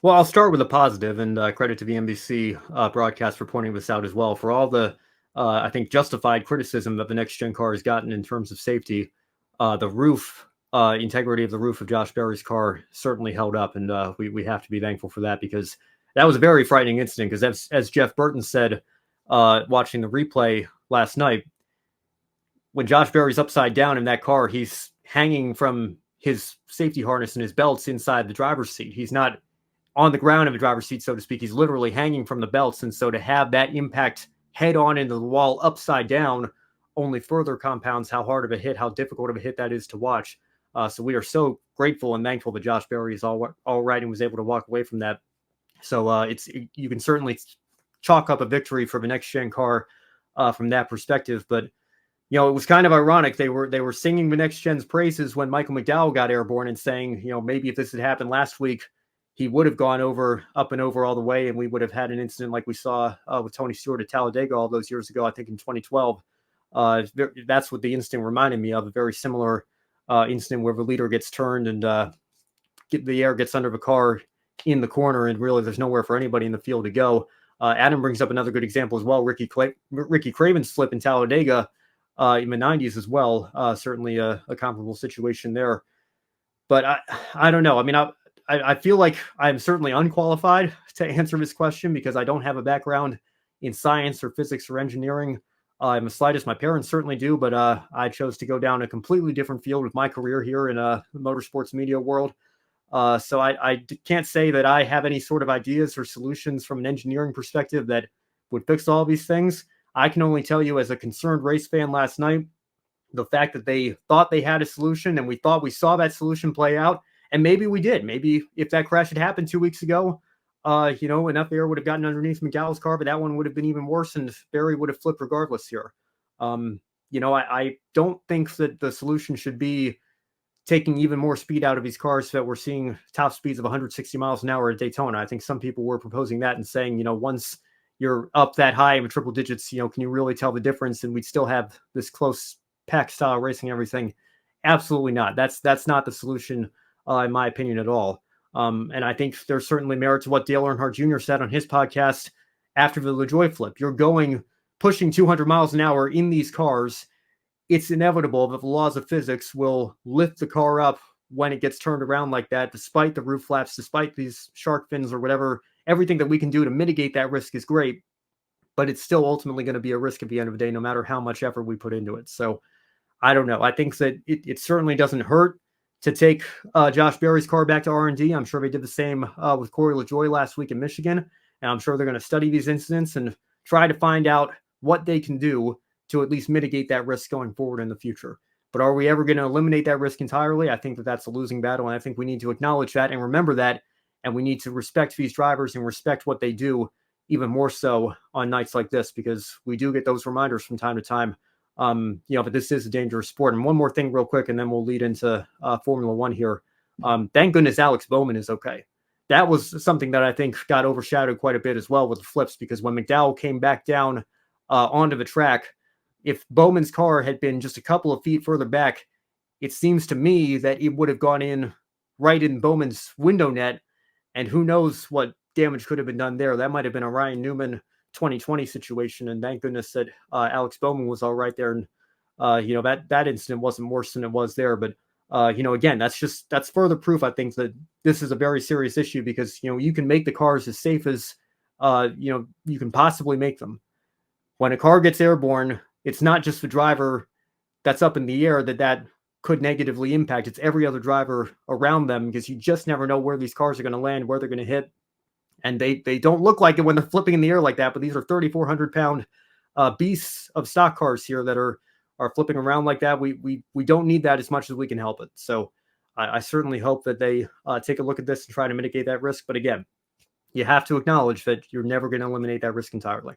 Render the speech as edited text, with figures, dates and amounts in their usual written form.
Well, I'll start with a positive, and credit to the NBC broadcast for pointing this out as well. For all the, I think, justified criticism that the next gen car has gotten in terms of safety, the roof, integrity of the roof of Josh Berry's car certainly held up, and we have to be thankful for that because that was a very frightening incident. Because as Jeff Burton said, watching the replay last night, when Josh Berry's upside down in that car, he's hanging from his safety harness and his belts inside the driver's seat. He's not on the ground in the driver's seat, so to speak. He's literally hanging from the belts. And so to have that impact head on into the wall upside down only further compounds how hard of a hit, how difficult of a hit that is to watch. So we are so grateful and thankful that Josh Berry is all right and was able to walk away from that. So you can certainly chalk up a victory for the next gen car from that perspective. But it was kind of ironic. They were singing the next gen's praises when Michael McDowell got airborne and saying, maybe if this had happened last week, he would have gone up and over all the way, and we would have had an incident like we saw with Tony Stewart at Talladega all those years ago, I think in 2012. That's what the incident reminded me of, a very similar incident where the leader gets turned and the air gets under the car in the corner, and really there's nowhere for anybody in the field to go. Adam brings up another good example as well, Ricky Craven's flip in Talladega in the 90s as well. Certainly a comparable situation there. But I don't know. I mean, I feel like I'm certainly unqualified to answer this question because I don't have a background in science or physics or engineering. I'm a slightest. My parents certainly do, but I chose to go down a completely different field with my career here in the motorsports media world. So I can't say that I have any sort of ideas or solutions from an engineering perspective that would fix all these things. I can only tell you, as a concerned race fan last night, the fact that they thought they had a solution and we thought we saw that solution play out. And maybe we did. Maybe if that crash had happened 2 weeks ago, enough air would have gotten underneath McDowell's car, but that one would have been even worse, and Berry would have flipped regardless here. I don't think that the solution should be taking even more speed out of these cars so that we're seeing top speeds of 160 miles an hour at Daytona. I think some people were proposing that and saying, once you're up that high in the triple digits, can you really tell the difference? And we'd still have this close pack style racing and everything. Absolutely not. That's not the solution. In my opinion, at all. And I think there's certainly merit to what Dale Earnhardt Jr. said on his podcast after the LaJoie flip. You're pushing 200 miles an hour in these cars. It's inevitable that the laws of physics will lift the car up when it gets turned around like that, despite the roof flaps, despite these shark fins or whatever. Everything that we can do to mitigate that risk is great, but it's still ultimately going to be a risk at the end of the day, no matter how much effort we put into it. So I don't know. I think that it certainly doesn't hurt to take Josh Berry's car back to R&D. I'm sure they did the same with Corey LaJoie last week in Michigan. And I'm sure they're going to study these incidents and try to find out what they can do to at least mitigate that risk going forward in the future. But are we ever going to eliminate that risk entirely? I think that that's a losing battle. And I think we need to acknowledge that and remember that. And we need to respect these drivers and respect what they do even more so on nights like this, because we do get those reminders from time to time. But this is a dangerous sport. And one more thing real quick, and then we'll lead into Formula One here. Thank goodness Alex Bowman is okay. That was something that I think got overshadowed quite a bit as well with the flips, because when McDowell came back down onto the track, if Bowman's car had been just a couple of feet further back, it seems to me that it would have gone in right in Bowman's window net, and who knows what damage could have been done there. That might have been a Ryan Newman 2020 situation, and thank goodness that Alex Bowman was all right there, and that incident wasn't worse than it was there. But again, that's further proof, I think, that this is a very serious issue, because you can make the cars as safe as you can possibly make them. When a car gets airborne, it's not just the driver that's up in the air that could negatively impact. It's every other driver around them, because you just never know where these cars are going to land, where they're going to hit. And they don't look like it when they're flipping in the air like that, but these are 3,400-pound beasts of stock cars here that are flipping around like that. We don't need that as much as we can help it. So I certainly hope that they take a look at this and try to mitigate that risk. But again, you have to acknowledge that you're never going to eliminate that risk entirely.